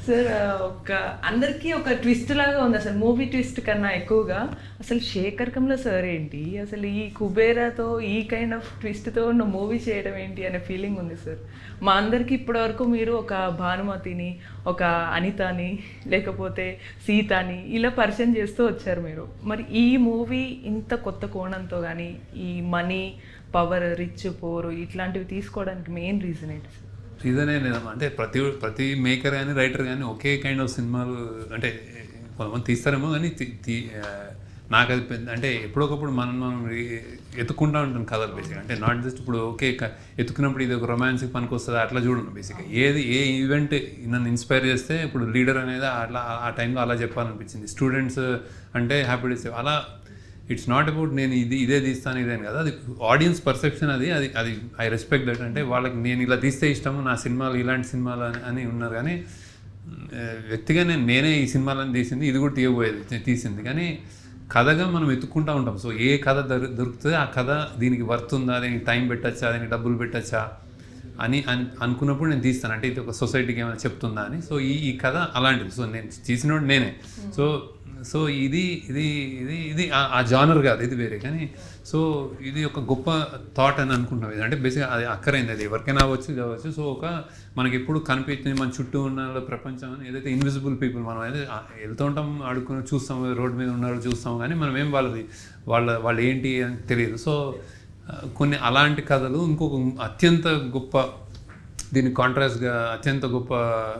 Sir ఒక అందరికీ ఒక ట్విస్ట్ లాగా ఉంది అసలు మూవీ ట్విస్ట్ కన్నా ఎక్కువగా. అసలు శేఖర్ కమ్ల సార్ ఏంటి అసలు ఈ కుబేరాతో ఈ కైండ్ ఆఫ్ ట్విస్ట్తో ఉన్న మూవీ చేయడం ఏంటి అనే ఫీలింగ్ ఉంది సార్. మా అందరికీ ఇప్పటివరకు మీరు ఒక భానుమతిని, ఒక అనితని, లేకపోతే సీతని ఇలా పరిచయం చేస్తూ వచ్చారు మీరు. మరి ఈ మూవీ ఇంత కొత్త కోణంతో కానీ ఈ మనీ, పవర్, రిచ్, పోరు ఇట్లాంటివి తీసుకోవడానికి మెయిన్ రీజన్ ఏంటి సార్? రీజన్ ఏం లేదమ్మా, అంటే ప్రతి మేకర్ కానీ రైటర్ కానీ ఒకే కైండ్ ఆఫ్ సినిమాలు అంటే కొంతమంది తీస్తారేమో కానీ నాకు అది అంటే ఎప్పుడొకప్పుడు మనం ఎత్తుకుంటూ ఉంటాం కథలు బేసిక్గా. అంటే నాట్ జస్ట్ ఇప్పుడు ఓకే ఎత్తుకున్నప్పుడు ఇది ఒక రొమాన్స్కి పనికి వస్తుంది అట్లా చూడను. బేసిక్గా ఏ ఈవెంట్ నన్ను ఇన్స్పైర్ చేస్తే ఇప్పుడు లీడర్ అనేది అట్లా ఆ టైంలో అలా చెప్పాలనిపించింది. స్టూడెంట్స్ అంటే హ్యాపీ డేస్ అలా. ఇట్స్ నాట్ అబౌట్ నేను ఇదే తీస్తాను ఇదేం కదా, అది ఆడియన్స్ పర్సెప్షన్. అది ఐ రెస్పెక్ట్ దట్. అంటే వాళ్ళకి నేను ఇలా తీస్తే ఇష్టము, నా సినిమాలు ఇలాంటి సినిమాలు అని ఉన్నారు. కానీ వ్యక్తిగా నేనే ఈ సినిమాలను తీసింది, ఇది కూడా తీసింది. కానీ కథగా మనం ఎత్తుక్కుంటూ ఉంటాం. సో ఏ కథ దొరుకుతుంది, ఆ కథ దీనికి వర్త్ ఉందా, దీనికి టైం పెట్టచ్చా, దీనికి డబ్బులు పెట్టచ్చా అని అనుకున్నప్పుడు నేను తీస్తాను. అంటే ఇది ఒక సొసైటీకి ఏమైనా చెప్తుందా అని. సో ఈ కథ అలాంటిది. సో నేను తీసినోడు నేనే. సో ఇది ఇది ఇది ఇది ఆ జానర్ కాదు, ఇది వేరే. కానీ సో ఇది ఒక గొప్ప థాట్ అని అనుకుంటున్నాం. ఇది అంటే బేసిక్గా అది అక్కరైంది, అది ఎవరికైనా అవ్వచ్చు కావచ్చు. సో మనకి ఎప్పుడు కనిపించింది మన చుట్టూ ఉన్న ప్రపంచం అని ఏదైతే ఇన్విజిబుల్ పీపుల్, మనం అయితే వెళ్తూ ఉంటాం, ఆడుకుని చూస్తాం, రోడ్డు మీద ఉన్నారో చూస్తాం, కానీ మనం ఏం వాళ్ళు ఏంటి అని తెలియదు. సో కొన్ని అలాంటి కథలు ఇంకొక అత్యంత గొప్ప, దీనికి కాంట్రాస్ట్గా అత్యంత గొప్ప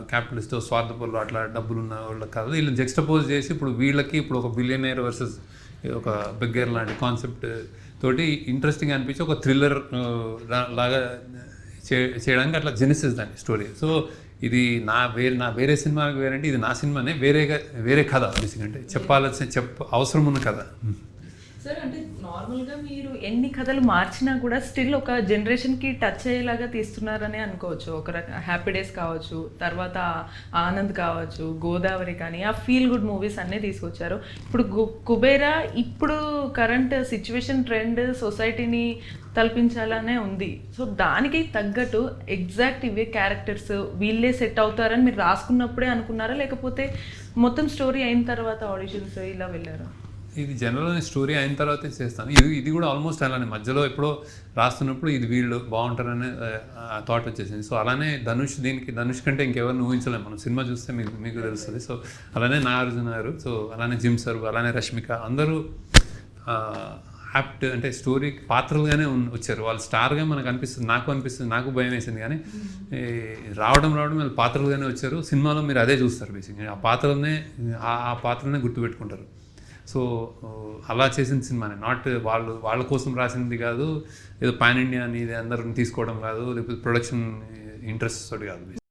క్యాపిటలిస్ట్, స్వార్థపరులు, అట్లా డబ్బులు ఉన్న వాళ్ళ కథలు వీళ్ళని జెక్స్టపోజ్ చేసి ఇప్పుడు వీళ్ళకి ఇప్పుడు ఒక బిలియనర్ వర్సెస్ ఒక బిగ్గర్ లాంటి కాన్సెప్ట్ తోటి ఇంట్రెస్టింగ్ అనిపించి ఒక థ్రిల్లర్ లాగా చేయడానికి అట్లా జెనిసిస్ దాని స్టోరీ. సో ఇది నా వేరే సినిమాకి వేరంటే ఇది నా సినిమానే వేరే కథ బేసిక్. అంటే అవసరం ఉన్న కథ. సార్ అంటే నార్మల్గా మీరు ఎన్ని కథలు మార్చినా కూడా స్టిల్ ఒక జనరేషన్కి టచ్ అయ్యేలాగా తీస్తున్నారని అనుకోవచ్చు. ఒక హ్యాపీ డేస్ కావచ్చు, తర్వాత ఆనంద్ కావచ్చు, గోదావరి కానీ ఆ ఫీల్ గుడ్ మూవీస్ అన్నీ తీసుకొచ్చారు. ఇప్పుడు కుబేరా ఇప్పుడు కరెంట్ సిచ్యువేషన్ ట్రెండ్ సొసైటీని తలపించాలనే ఉంది. సో దానికి తగ్గట్టు ఎగ్జాక్ట్ ఇవే క్యారెక్టర్స్ వీళ్ళే సెట్ అవుతారని మీరు రాసుకున్నప్పుడే అనుకున్నారా, లేకపోతే మొత్తం స్టోరీ అయిన తర్వాత ఆడిషన్స్ ఇలా వెళ్ళారా? ఇది జనరల్ స్టోరీ అయిన తర్వాతే చేస్తాను. ఇది కూడా ఆల్మోస్ట్ అలానే మధ్యలో ఎప్పుడో రాస్తున్నప్పుడు ఇది వీళ్ళు బాగుంటారనే థాట్ వచ్చేసింది. సో అలానే ధనుష్ కంటే ఇంకెవరిని ఊహించలేము మనం. సినిమా చూస్తే మీకు తెలుస్తుంది. సో అలానే నాగార్జున గారు, సో అలానే జిమ్ సర్, అలానే రష్మిక, అందరూ యాప్ట్ అంటే స్టోరీ పాత్రలుగానే వచ్చారు. వాళ్ళు స్టార్గా మనకు అనిపిస్తుంది, నాకు భయం వేసింది. కానీ రావడం వాళ్ళు పాత్రలుగానే వచ్చారు. సినిమాలో మీరు అదే చూస్తారు బేసిక్గా, ఆ పాత్రనే గుర్తుపెట్టుకుంటారు. సో అలా చేసిన సినిమానే, నాట్ వాళ్ళ కోసం రాసింది కాదు, ఏదో పాన్ ఇండియా అని అందరిని తీసుకోవడం కాదు, లేకపోతే ప్రొడక్షన్ ఇంట్రెస్ట్ తోటి కాదు.